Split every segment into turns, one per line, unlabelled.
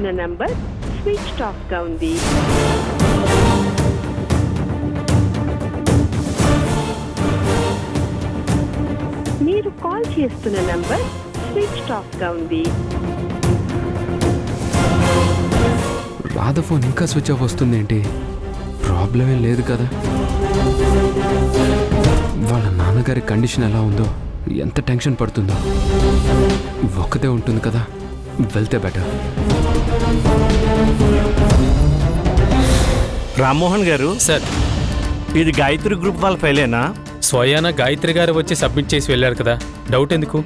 చేస్తున్న number switch off గా ఉంది. మీరు కాల్ చేస్తున్న నంబర్ స్విచ్ ఆఫ్ గా ఉంది.
రాధ ఫోన్ ఇంకా స్విచ్ ఆఫ్ వస్తుంది ఏంటి? ప్రాబ్లం ఏం లేదు కదా? వాళ్ళ నాన్నగారి కండిషన్ ఎలా ఉందో, ఎంత టెన్షన్ పడుతుందో. ఒక్కతే ఉంటుంది కదా, వెళ్తే బెటర్.
రామ్మోహన్ గారు
సార్,
ఇది గాయత్రి గ్రూప్ వాళ్ళ ఫైలేనా?
స్వయాన గాయత్రి గారు వచ్చి సబ్మిట్ చేసి వెళ్ళారు కదా, డౌట్ ఎందుకు?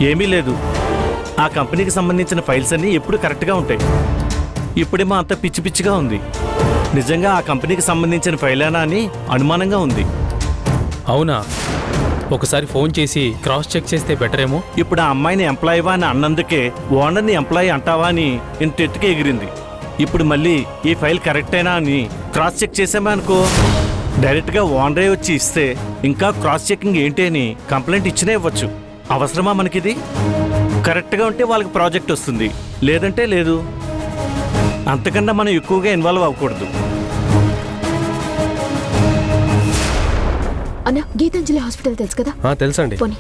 ఏమీ లేదు. ఆ కంపెనీకి సంబంధించిన ఫైల్స్ అన్నీ ఎప్పుడు కరెక్ట్గా ఉంటాయి. ఇప్పుడేమో అంత పిచ్చి పిచ్చిగా ఉంది. నిజంగా ఆ కంపెనీకి సంబంధించిన ఫైలేనా అని అనుమానంగా ఉంది.
అవునా? ఒకసారి ఫోన్ చేసి క్రాస్ చెక్ చేస్తే బెటర్ ఏమో.
ఇప్పుడు ఆ అమ్మాయిని ఎంప్లాయీవా అని అన్నందుకే ఓనర్ని ఎంప్లాయీ అంటావా అని ఇంత ఎత్తుకే ఎగిరింది. ఇప్పుడు మళ్ళీ ఈ ఫైల్ కరెక్టేనా అని క్రాస్ చెక్ చేసామా అనుకో, డైరెక్ట్గా ఓనరే వచ్చి ఇస్తే ఇంకా క్రాస్ చెకింగ్ ఏంటి అని కంప్లైంట్ ఇచ్చినే ఇవ్వచ్చు. అవసరమా మనకిది? కరెక్ట్గా ఉంటే వాళ్ళకి ప్రాజెక్ట్ వస్తుంది, లేదంటే లేదు. అంతకన్నా మనం ఎక్కువగా ఇన్వాల్వ్ అవ్వకూడదు.
అన్న, గీతాంజలి హాస్పిటల్ తెలుసు కదా?
తెలుసండి.
పోనీ.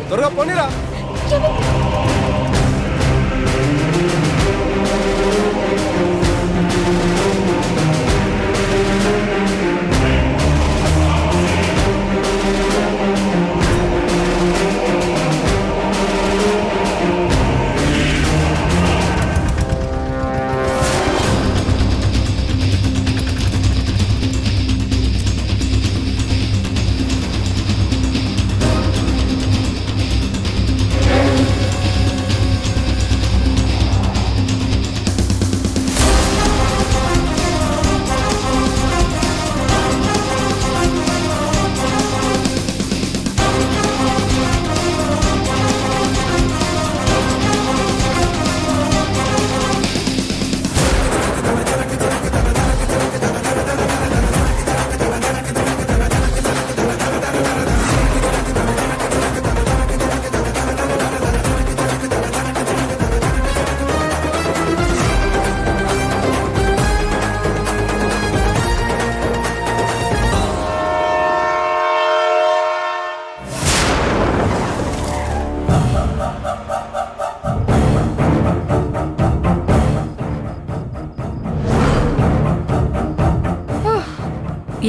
త్వరగా పోనీరా.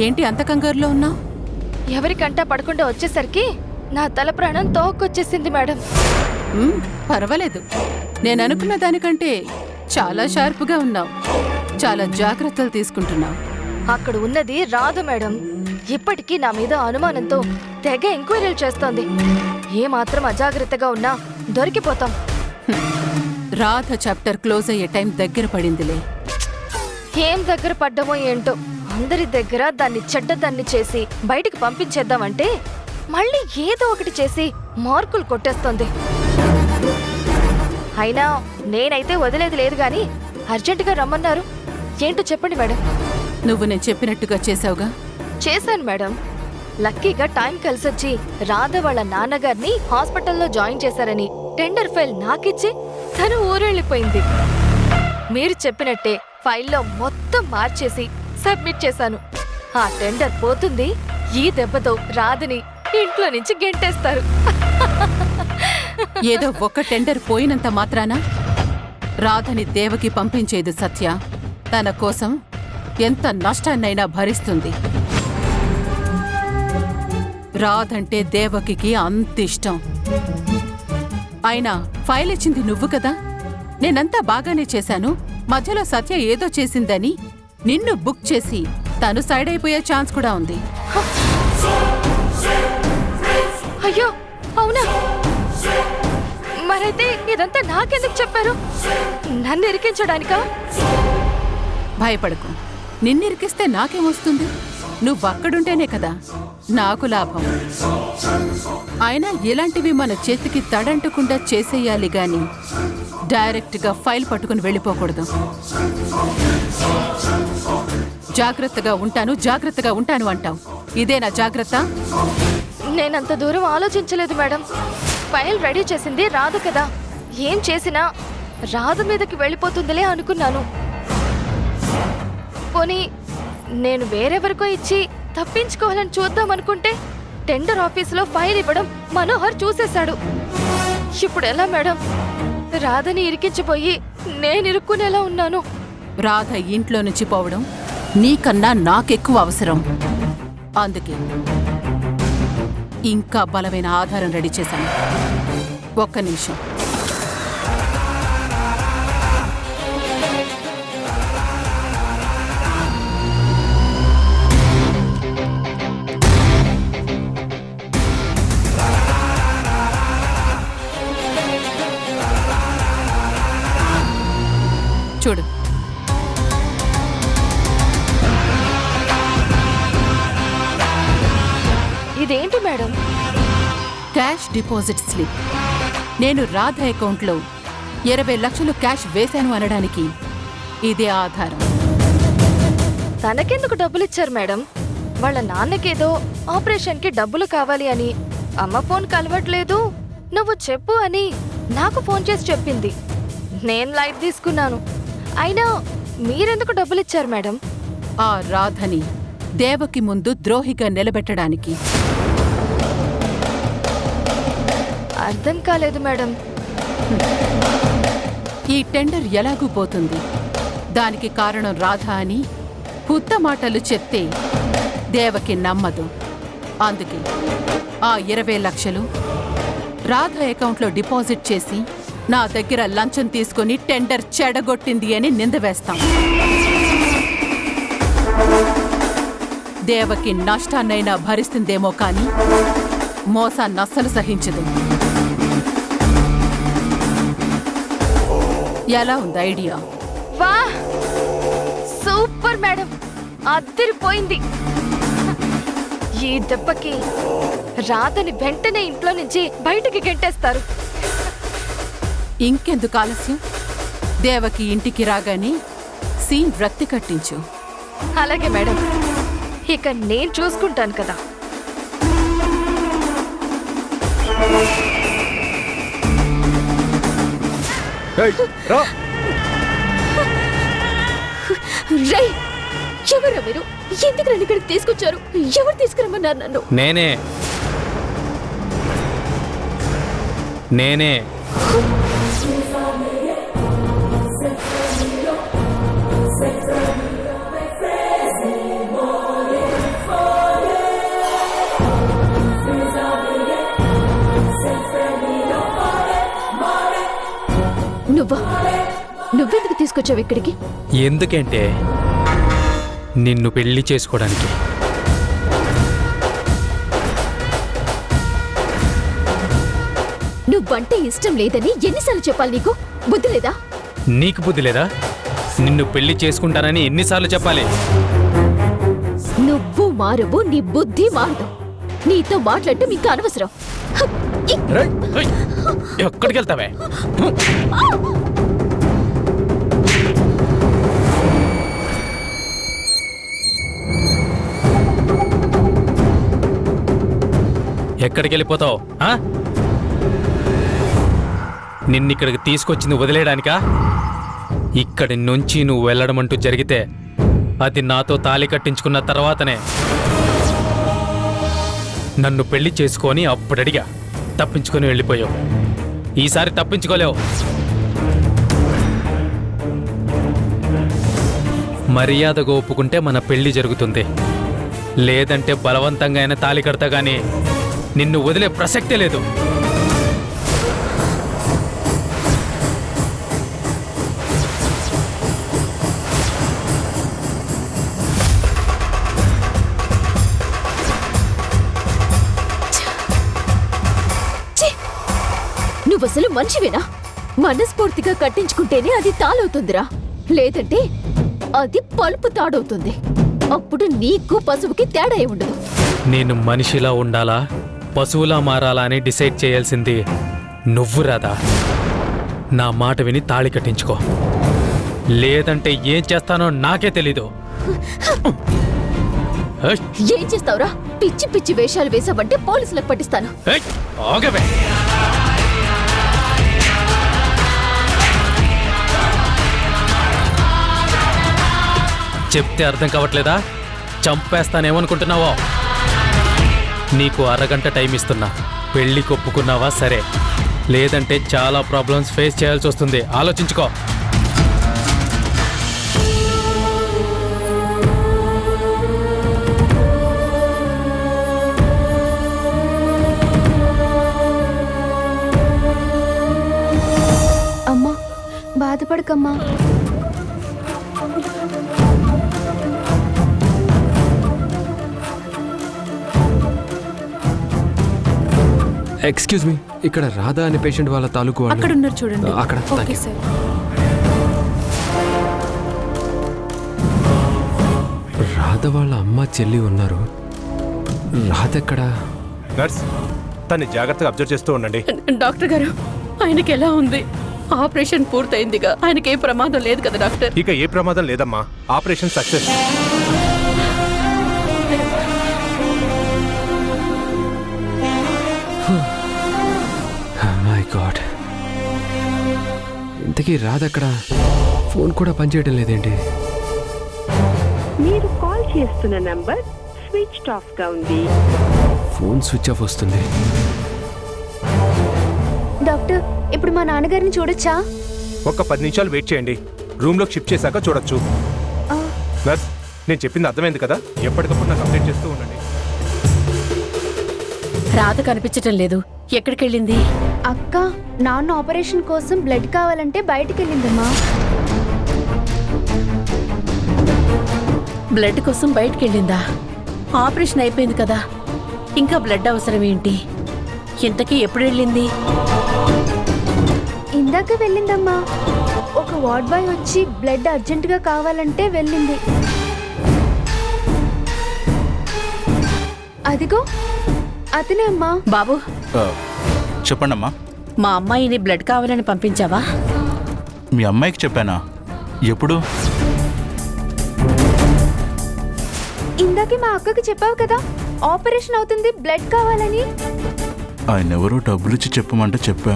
ఏంటి అంత కంగారులో ఉన్నావు?
ఎవరికంటా పడకుండా వచ్చేసరికి నా తల ప్రాణం తోకొచ్చేసింది మేడం.
పర్వాలేదు, నేను అనుకున్న దానికంటే చాలా షార్ప్గా ఉన్నావు. చాలా జాగ్రత్తలు తీసుకుంటున్నావు.
అక్కడ ఉన్నది రాదు మేడం. ఇప్పటికీ నా మీద అనుమానంతో తెగ ఎంక్వైరీలు చేస్తోంది. ఏమాత్రం అజాగ్రత్తగా ఉన్నా దొరికిపోతాం.
రాధ చాప్టర్ క్లోజ్ అయ్యే టైం దగ్గర పడిందిలే.
ఏం దగ్గర పడ్డమో ఏంటో, అందరి దగ్గర దాన్ని చెడ్డదాన్ని చేసి బయటికి పంపించేద్దామంటే మళ్ళీ ఏదో ఒకటి చేసి మార్కులు కొట్టేస్తోంది. అయినా నేనైతే వదిలేది లేదు గాని అర్జెంటుగా రమ్మన్నారు. ఏంటో చెప్పండి మేడం.
నువ్వు నేను చెప్పినట్టుగా చేసావుగా?
చేశాను మేడం. లక్కీగా టైం కలిసొచ్చి రాధ వాళ్ళ నాన్నగారిని హాస్పిటల్లో జాయిన్ చేశారని టెండర్ ఫైల్ నాకిచ్చి తను ఊరెళ్ళిపోయింది. మీరు చెప్పినట్టే ఫైల్లో మొత్తం మార్చేసి సబ్మిట్ చేశాను. ఆ టెండర్ పోతుంది. ఈ దెబ్బతో రాధని ఇంట్లో నుంచి గెంటేస్తారు.
ఏదో ఒక్క టెండర్ పోయినంత మాత్రాన రాధని దేవకి పంపించేది సత్య. తన కోసం ఎంత నష్టాన్నైనా భరిస్తుంది. రాధంటే దేవకికి అంత ఇష్టం. అయినా ఫైల్ ఇచ్చింది నువ్వు కదా. నేనంతా బాగానే చేశాను. మధ్యలో సత్య ఏదో చేసిందని నిన్ను బుక్ చేసి తను సైడ్ అయిపోయే ఛాన్స్ కూడా ఉంది.
అయ్యో అవునా? మరైతే ఇదంతా నాకెందుకు చెప్పారు? నన్ను ఇరికించడానికా?
భయపడకు, నిన్నిరికిస్తే నాకేమొస్తుంది? నువ్వక్కడుంటేనే కదా నాకు లాభం. అయినా ఇలాంటివి మన చేతికి తడంటకుండా చేసేయాలి గాని డైరెక్ట్గా ఫైల్ పట్టుకుని వెళ్ళిపోకూడదు. జాగ్రత్తగా ఉంటాను అంటావు. ఇదేనా జాగ్రత్త?
నేనంత దూరం ఆలోచించలేదు మేడం. ఫైల్ రెడీ చేసింది రాధ కదా, ఏం చేసినా రాధ మీదకి వెళ్ళిపోతుందిలే అనుకున్నాను. పోనీ నేను వేరెవరికో ఇచ్చి తప్పించుకోవాలని చూద్దామనుకుంటే టెండర్ ఆఫీసులో ఫైల్ ఇవ్వడం మనోహర్ చూసేశాడు. ఇప్పుడు ఎలా మేడం? రాధని ఇరికించిపోయి నేను ఇరుక్కునేలా ఉన్నాను.
రాధ ఇంట్లో నుంచి పోవడం నీకన్నా నాకెక్కువ అవసరం. అందుకే ఇంకా బలమైన ఆధారం రెడీ చేశాను. ఒక్క నిమిషం. చూడు,
ఇదేంటి మేడం?
Cash deposit slip. నేను రాధ అకౌంట్లో 20 లక్షలు క్యాష్ వేశాను అనడానికి ఇదే ఆధారం.
తనకెందుకు డబ్బులిచ్చారు మేడం? వాళ్ళ నాన్నకేదో ఆపరేషన్కి డబ్బులు కావాలి అని అమ్మ ఫోన్ కలవట్లేదు, నువ్వు చెప్పు అని నాకు ఫోన్ చేసి చెప్పింది. నేను లైట్ తీసుకున్నాను. అయినా మీరెందుకు డబ్బులిచ్చారు మేడం?
ఆ రాధని దేవకి ముందు ద్రోహిగా నిలబెట్టడానికి.
అర్థం కాలేదు మేడం.
ఈ టెండర్ ఎలాగూ పోతుంది. దానికి కారణం రాధ అని పుత్త మాటలు చెప్తే దేవకి నమ్మదు. అందుకే ఆ 20 లక్షలు రాధ అకౌంట్లో డిపాజిట్ చేసి నా దగ్గర లంచం తీసుకుని టెండర్ చెడగొట్టింది అని నింద వేస్తాం. దేవకి నష్టాన్నైనా భరిస్తుందేమో కానీ మోసాన్నస్సలు సహించదు. ఎలా ఉంది ఐడియా?
వా, సూపర్ మేడం, అదిరిపోయింది. ఈ దెబ్బకి రాధని వెంటనే ఇంట్లో నుంచి బయటికి గెంటేస్తారు.
ఇంకెందుకు ఆలస్యం? దేవకి ఇంటికి రాగానే సీన్ రక్తి కట్టించు.
అలాగే మేడం, ఇక నేను చూసుకుంటాను కదా.
రా.
రై, ఎవరు మీరు? ఎందుకు నన్ను ఇక్కడికి తీసుకొచ్చారు? ఎవరు తీసుకురమ్మన్నారు నన్ను?
నేనే
నువ్వెందుకు తీసుకొచ్చావు ఇక్కడికి?
ఎందుకంటే నిన్ను పెళ్లి చేసుకోవడానికి.
నువ్వంటే ఇష్టం లేదని ఎన్నిసార్లు చెప్పాలి? నీకు బుద్ధి లేదా?
నీకు బుద్ధి లేదా? నిన్ను పెళ్లి చేసుకుంటానని ఎన్నిసార్లు చెప్పాలి?
నువ్వు మారవు, నీ బుద్ధి మారదు. నీతో మాట్లాడటం ఇంకా అనవసరం.
ఎక్కడికి వెళ్తావే? ఎక్కడికి వెళ్ళిపోతావు? నిన్నిక్కడికి తీసుకొచ్చింది వదిలేయడానికా? ఇక్కడి నుంచి నువ్వు వెళ్ళడం అంటూ జరిగితే అది నాతో తాళి కట్టించుకున్న తర్వాతనే. నన్ను పెళ్లి చేసుకొని అప్పుడడిగా తప్పించుకొని వెళ్ళిపోయావు. ఈసారి తప్పించుకోలేవు. మర్యాదగా ఒప్పుకుంటే మన పెళ్లి జరుగుతుంది, లేదంటే బలవంతంగా అయినా తాళి కడతా గానీ నిన్ను వదిలే ప్రసక్తే లేదు.
నువ్వసలు మనిషివేనా? మనస్ఫూర్తిగా కట్టించుకుంటేనే అది తాళవుతుందిరా, లేదంటే అది పలుపు తాడవుతుంది. అప్పుడు నీకు పశువుకి తేడా ఏమి ఉండదు.
నేను మనిషిలా ఉండాలా పశువులా మారాలా అని డిసైడ్ చేయాల్సింది నువ్వు రాదా. నా మాట విని తాళి కట్టించుకో, లేదంటే ఏం చేస్తానో నాకే తెలీదు. ఏయ్,
ఏం చేస్తావురా? పిచ్చి పిచ్చి వేషాలు వేసావంటే పోలీసులకు పట్టిస్తాను.
ఏయ్, ఆగవే. చెప్తే అర్థం కావట్లేదా? చంపేస్తానేమనుకుంటున్నావో? నీకు అరగంట టైం ఇస్తున్నా, పెళ్లి కొప్పుకున్నావా సరే, లేదంటే చాలా ప్రాబ్లమ్స్ ఫేస్ చేయాల్సి వస్తుంది. ఆలోచించుకో.
అమ్మా బాధపడకమ్మా.
ఎక్స్క్యూజ్ మీ, ఇక్కడ రాధా అనే పేషెంట్ వాళ్ళ తాలూకు వాళ్ళు
అక్కడ ఉన్నారు చూడండి.
అక్కడ
ఓకే సార్.
రాధ వాళ్ళ అమ్మ చెల్లి ఉన్నారు. రాధ ఎక్కడ?
నర్స్, తన్ని జాగ్రత్తగా అబ్జర్వ్ చేస్తూ ఉండండి.
డాక్టర్ గారు, ఆయనకి ఎలా ఉంది? ఆపరేషన్ పూర్తయిందిగా, ఆయనకి ఏ ప్రమాదం లేదు కదా డాక్టర్?
ఇక ఏ ప్రమాదం లేదమ్మా, ఆపరేషన్ సక్సెస్.
మై గాడ్, ఇంతకీ రాధ ఎక్కడ? ఫోన్ కూడా పనిచేయడం లేదేంటి?
మీరు కాల్ చేస్తున్న నంబర్ స్విచ్ ఆఫ్ గా ఉంది.
ఫోన్ స్విచ్ ఆఫ్ వస్తుంది.
డాక్టర్, ఇప్పుడు మా నాన్నగారిని చూడొచ్చా?
ఒక 10 నిమిషాలు వెయిట్ చేయండి, రూమ్లోకి షిఫ్ట్ చేశాక చూడొచ్చు. నర్స్, నేను చెప్పింది అర్థమైంది కదా? ఎప్పటికప్పుడు నాకు అప్డేట్ చేస్తూ ఉండండి.
రాధ కనిపించటం లేదు, ఎక్కడికి వెళ్ళింది?
అక్క, నాన్న ఆపరేషన్ కోసం బ్లడ్ కావాలంటే బయటికి వెళ్ళిందమ్మా.
బ్లడ్ కోసం బయటికి వెళ్ళిందా? ఆపరేషన్ అయిపోయింది కదా, ఇంకా బ్లడ్ అవసరం ఏంటి? ఇంతకీ ఎప్పుడు వెళ్ళింది?
ఇందాక వెళ్ళిందమ్మా. ఒక వార్డ్ బాయ్ వచ్చి బ్లడ్ అర్జెంటుగా కావాలంటే వెళ్ళింది. అదిగో అతనే అమ్మా.
బాబు,
చెప్పండమ్మా.
మా అమ్మాయిని బ్లడ్ కావాలని పంపించావా?
మీ అమ్మాయికి చెప్పానా? ఎప్పుడు?
ఇందాకే మా అక్కకి చెప్పావు కదా, ఆపరేషన్ అవుతుంది, బ్లడ్ కావాలని.
ఆయన ఎవరో డబ్బులిచ్చి చెప్పమంటే చెప్పా.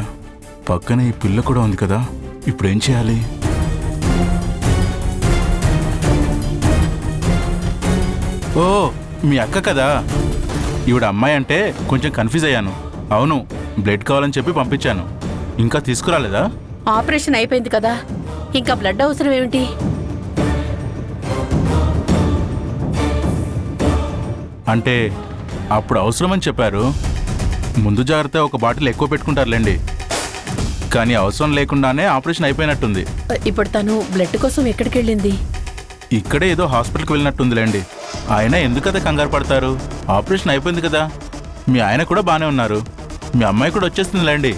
పక్కన ఈ పిల్ల కూడా ఉంది కదా, ఇప్పుడేం చేయాలి? ఓ, మీ అక్క కదా. ఈవిడ అమ్మాయి అంటే కొంచెం కన్ఫ్యూజ్ అయ్యాను. అవును, బ్లడ్ కావాలని చెప్పి పంపించాను. ఇంకా తీసుకురాలేదా?
ఆపరేషన్ అయిపోయింది కదా, ఇంకా బ్లడ్ అవసరం ఏమిటి?
అంటే అప్పుడు అవసరమని చెప్పారు. ముందు జాగ్రత్త ఒక బాటిల్ ఎక్కువ పెట్టుకుంటారులేండి. కానీ అవసరం లేకుండానే ఆపరేషన్ అయిపోయినట్టుంది.
ఇప్పుడు తను బ్లడ్ కోసం ఎక్కడికి వెళ్ళింది?
ఇక్కడే ఏదో హాస్పిటల్కి వెళ్ళినట్టుందిలేండి. ఆయన ఎందుకదా కంగారు పడతారు? ఆపరేషన్ అయిపోయింది కదా. మీ ఆయన కూడా బాగానే ఉన్నారు. మీ అమ్మాయి కూడా వచ్చేస్తుందిలేండి.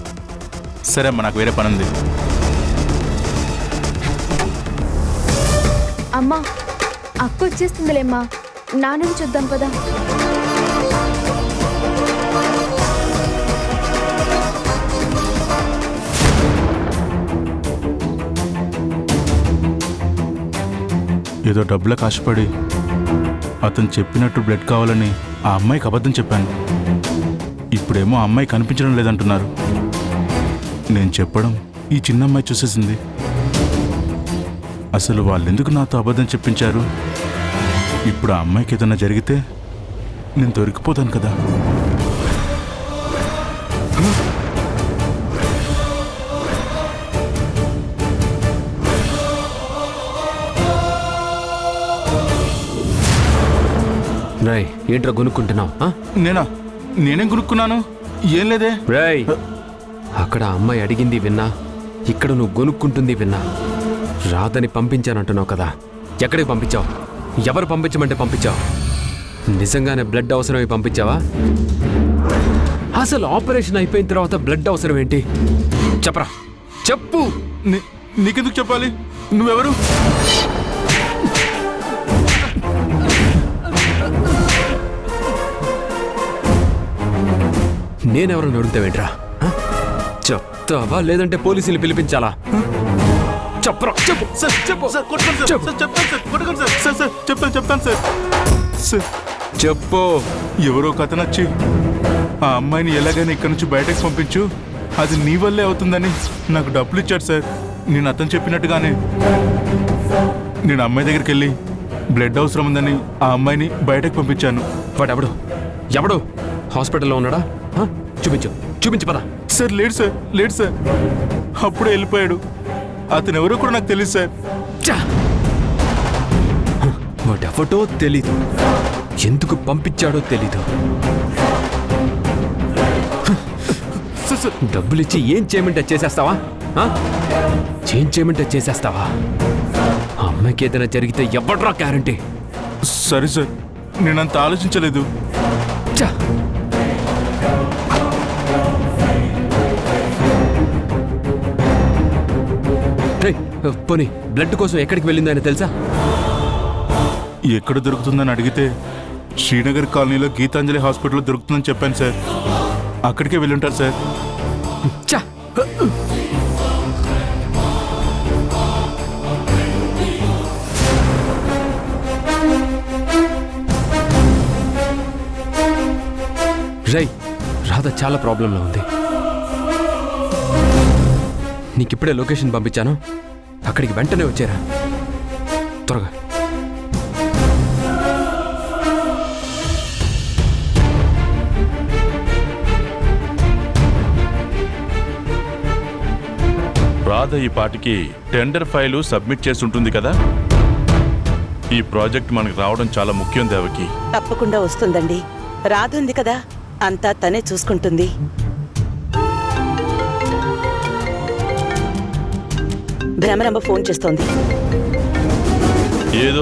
సరే అమ్మా, నాకు వేరే పని ఉంది.
అమ్మా, అక్క వచ్చేస్తుందిలేమ్మా. నాన్నని చూద్దాం పదా.
ఏదో డబ్బులకు ఆశపడి అతను చెప్పినట్టు బ్లడ్ కావాలని ఆ అమ్మాయికి అబద్ధం చెప్పాను. ఇప్పుడేమో ఆ అమ్మాయి కనిపించడం లేదంటున్నారు. నేను చెప్పడం ఈ చిన్న అమ్మాయి చూసేసింది. అసలు వాళ్ళెందుకు నాతో అబద్ధం చెప్పించారు? ఇప్పుడు ఆ అమ్మాయికి ఏదైనా జరిగితే నేను దొరికిపోతాను కదా.
రాయ్, ఏంట్రా కొనుక్కుంటున్నావు?
నేనేం కొనుక్కున్నాను? ఏం లేదే.
రాయ్, అక్కడ అమ్మాయి అడిగింది విన్నా, ఇక్కడ నువ్వు కొనుక్కుంటుంది విన్నా. రాధని పంపించానంటున్నావు కదా, ఎక్కడికి పంపించావు? ఎవరు పంపించమంటే పంపించావు? నిజంగానే బ్లడ్ అవసరమై పంపించావా? అసలు ఆపరేషన్ అయిపోయిన తర్వాత బ్లడ్ అవసరం ఏంటి? చెప్పరా, చెప్పు.
నీకెందుకు చెప్పాలి? నువ్వెవరు?
నేనెవరని అడుగుతావేంట్రా? చెప్తావా లేదంటే పోలీసులు పిలిపించాలా? చెప్పరా, చెప్పు.
సార్ చెప్పు సార్, కొట్టుకోండి సార్.
చెప్పు.
సార్ చెప్తాను సార్, కొట్టుకోండి సార్. సార్ సార్ చెప్తాను సార్. సార్
చెప్పు.
ఎవరో కథ నచ్చి ఆ అమ్మాయిని ఎలాగైనా ఇక్కడి నుంచి బయటకు పంపించు, అది నీ వల్లే అవుతుందని నాకు డబ్బులు ఇచ్చాడు సార్. నేను అతను చెప్పినట్టుగానే నేను అమ్మాయి దగ్గరికి వెళ్ళి బ్లడ్ అవసరం ఉందని ఆ అమ్మాయిని బయటకు పంపించాను.
వాడెవడు? ఎవడు హాస్పిటల్లో ఉన్నాడా? చూపించు పద.
సార్ లేడు సార్, అప్పుడే వెళ్ళిపోయాడు. అతను ఎవరో కూడా నాకు తెలియదు సార్.
వాడెవటో తెలీదు, ఎందుకు పంపించాడో తెలీదు. డబ్బులిచ్చి ఏం చేయమంటే చేసేస్తావా? ఏం చేయమంటే చేసేస్తావా? అమ్మాయికి ఏదైనా జరిగితే ఎవడ్రా గ్యారంటీ?
సరే సార్, నేనంత ఆలోచించలేదు.
పోనీ బ్లడ్ కోసం ఎక్కడికి వెళ్ళిందో ఆయన తెలుసా?
ఎక్కడ దొరుకుతుందని అడిగితే శ్రీనగర్ కాలనీలో గీతాంజలి హాస్పిటల్లో దొరుకుతుందని చెప్పాను సార్. అక్కడికే వెళ్ళుంటారు సార్.
రై, రాధ చాలా ప్రాబ్లంలో ఉంది. నీకిప్పుడే లొకేషన్ పంపించాను, అక్కడికి వెంటనే వచ్చారా త్వరగా.
రాధ ఈ పాటికి టెండర్ ఫైలు సబ్మిట్ చేసి ఉంటుంది కదా. ఈ ప్రాజెక్ట్ మనకు రావడం చాలా ముఖ్యం దేవకి.
తప్పకుండా వస్తుందండి. రాధ ఉంది కదా, అంతా తనే చూసుకుంటుంది. భ్రమరంబ ఫోన్ చేస్తోంది.
ఏదో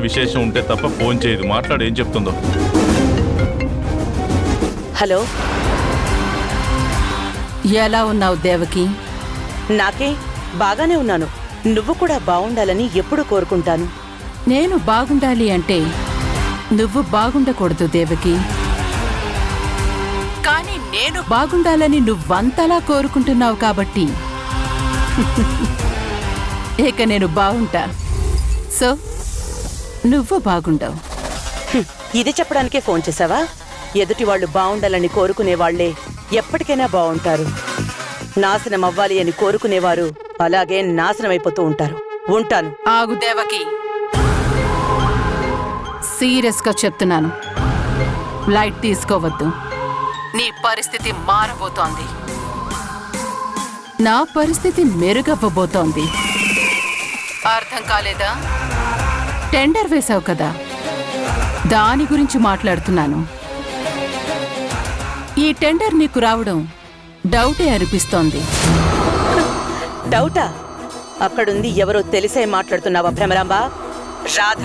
విశేషం ఉంటే తప్ప ఫోన్ చేయదు. మాట్లాడు, ఏం చెప్తుందో.
హలో,
ఎలా ఉన్నావు దేవకి?
నాకే బాగానే ఉన్నాను. నువ్వు కూడా బాగుండాలని ఎప్పుడూ కోరుకుంటాను.
నేను బాగుండాలి అంటే నువ్వు బాగుండకూడదు దేవకి. కానీ నేను బాగుండాలని నువ్వంతలా కోరుకుంటున్నావు కాబట్టి ఇక నేను బాగుంటా. సో నువ్వు బాగుండవు.
ఇది చెప్పడానికే ఫోన్ చేసావా? ఎదుటి వాళ్ళు బాగుండాలని కోరుకునే వాళ్లే ఎప్పటికైనా బాగుంటారు. నాశనం అవ్వాలి అని కోరుకునేవారు అలాగే నాశనం అయిపోతూ ఉంటారు. ఉంటాను.
ఆగు దేవకి, సీరియస్ గా చెప్తున్నాను. లైట్ తీసుకోవద్దు. నీ పరిస్థితి మారబోతోంది. నా పరిస్థితి మెరుగవ్వబోతోంది. అర్థం కాలేదా? టెండర్ వేశావు కదా, దాని గురించి మాట్లాడుతున్నాను. ఈ టెండర్ నీకు రావడం డౌటే అనిపిస్తోంది.
డౌటా? అక్కడుంది ఎవరో తెలిసే మాట్లాడుతున్నావా భ్రమరాంబ? రాధ.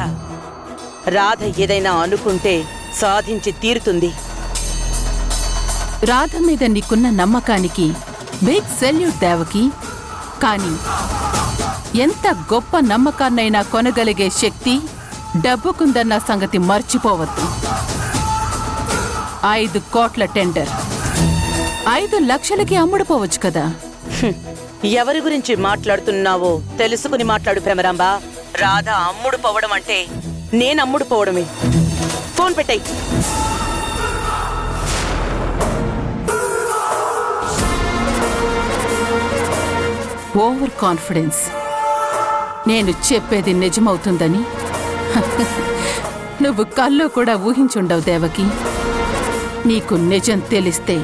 రాధ ఏదైనా అనుకుంటే సాధించి తీరుతుంది.
రాధ మీద నీకున్న నమ్మకానికి బిగ్ సెల్యూట్ దేవకి. కానీ ఎంత గొప్ప నమ్మకాన్నైనా కొనగలిగే శక్తి డబ్బుకుందన్న సంగతి మర్చిపోవద్దు. 5 కోట్ల టెండర్ 5 లక్షలకి అమ్ముడుపోవచ్చు కదా.
ఎవరి గురించి మాట్లాడుతున్నావో తెలుసుకుని మాట్లాడు భ్రమరాంబ. రాధ అమ్ముడు పోవడం అంటే నేను అమ్ముడు పోవడమే. ఫోన్ పెట్టాయి.
Over confidence. నేను చెప్పేది నిజమవుతుందని నువ్వు కల్లో కూడా ఊహించుండవు దేవకి. నీకు నిజం తెలిస్తే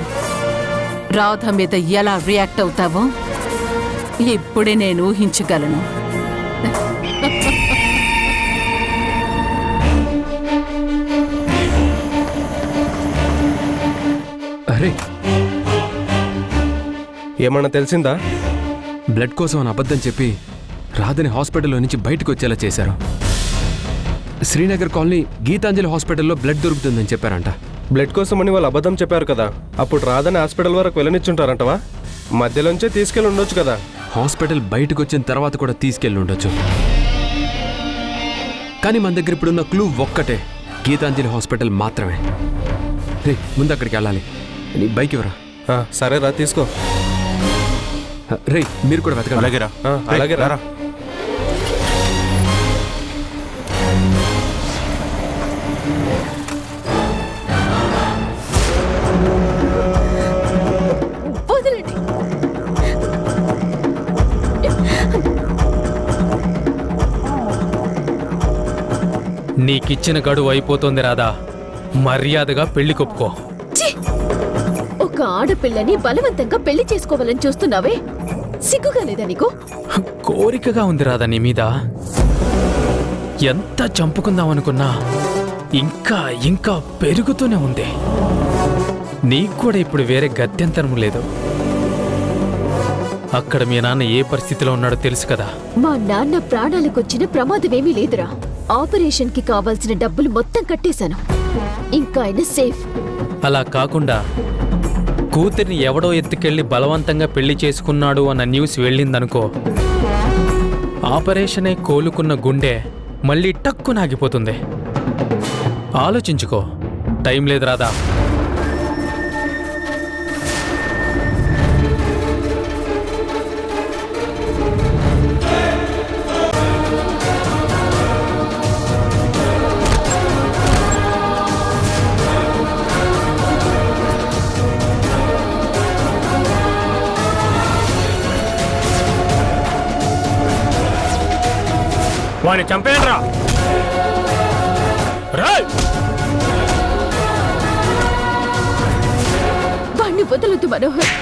రాధ మీద ఎలా రియాక్ట్ అవుతావో ఇప్పుడే నేను ఊహించగలను.
అరే,
ఏమన్నా తెలిసిందా?
బ్లడ్ కోసం అని అబద్ధం చెప్పి రాధని హాస్పిటల్లో నుంచి బయటకు వచ్చేలా చేశారు. శ్రీనగర్ కాలనీ గీతాంజలి హాస్పిటల్లో బ్లడ్ దొరుకుతుందని చెప్పారంట.
బ్లడ్ కోసమని వాళ్ళు అబద్ధం చెప్పారు కదా. అప్పుడు రాధని హాస్పిటల్ వరకు వెళ్ళనిచ్చుంటారంటవా? మధ్యలోంచే తీసుకెళ్ళి ఉండొచ్చు కదా.
హాస్పిటల్ బయటకు వచ్చిన తర్వాత కూడా తీసుకెళ్ళి ఉండొచ్చు. కానీ మన దగ్గర ఇప్పుడున్న క్లూ ఒక్కటే, గీతాంజలి హాస్పిటల్ మాత్రమే. ముందు అక్కడికి వెళ్ళాలి. నీ బైక్ ఎవరా?
సరేరా తీసుకో.
రే మీరు కూడా వెతకండి.
అలాగేరా.
అలాగే రా.
వదలండి.
నీకిచ్చిన గడువు అయిపోతుంది రాధా. మర్యాదగా పెళ్లి కొప్పుకో.
ఛీ! ఒక ఆడపిల్లని బలవంతంగా పెళ్లి చేసుకోవాలని చూస్తున్నావే, సిగ్గుగా లేదా నీకు?
కోరికగా ఉంది రాధా నీ మీద. ఎంత చంపుకుందామనుకున్నా ఇంకా ఇంకా పెరుగుతూనే ఉంది. నీకు కూడా ఇప్పుడు వేరే గత్యంతరం లేదు. అక్కడ మీ నాన్న ఏ పరిస్థితిలో ఉన్నాడో తెలుసు కదా.
మా నాన్న ప్రాణాలకొచ్చిన ప్రమాదమేమీ లేదురా. ఆపరేషన్ కి కావాల్సిన డబ్బులు మొత్తం కట్టేశాను. ఇంకా ఆయన సేఫ్.
అలా కాకుండా కూతుర్ని ఎవడో ఎత్తుకెళ్లి బలవంతంగా పెళ్లి చేసుకున్నాడు అన్న న్యూస్ వెళ్ళిందనుకో, ఆపరేషనే కోలుకున్న గుండె మళ్ళీ టక్కునాగిపోతుంది. ఆలోచించుకో. టైం లేదు రాదా.
వాడిని చంపేయండిరా.
వాణ్ణి వదలొద్దు మనోహర్.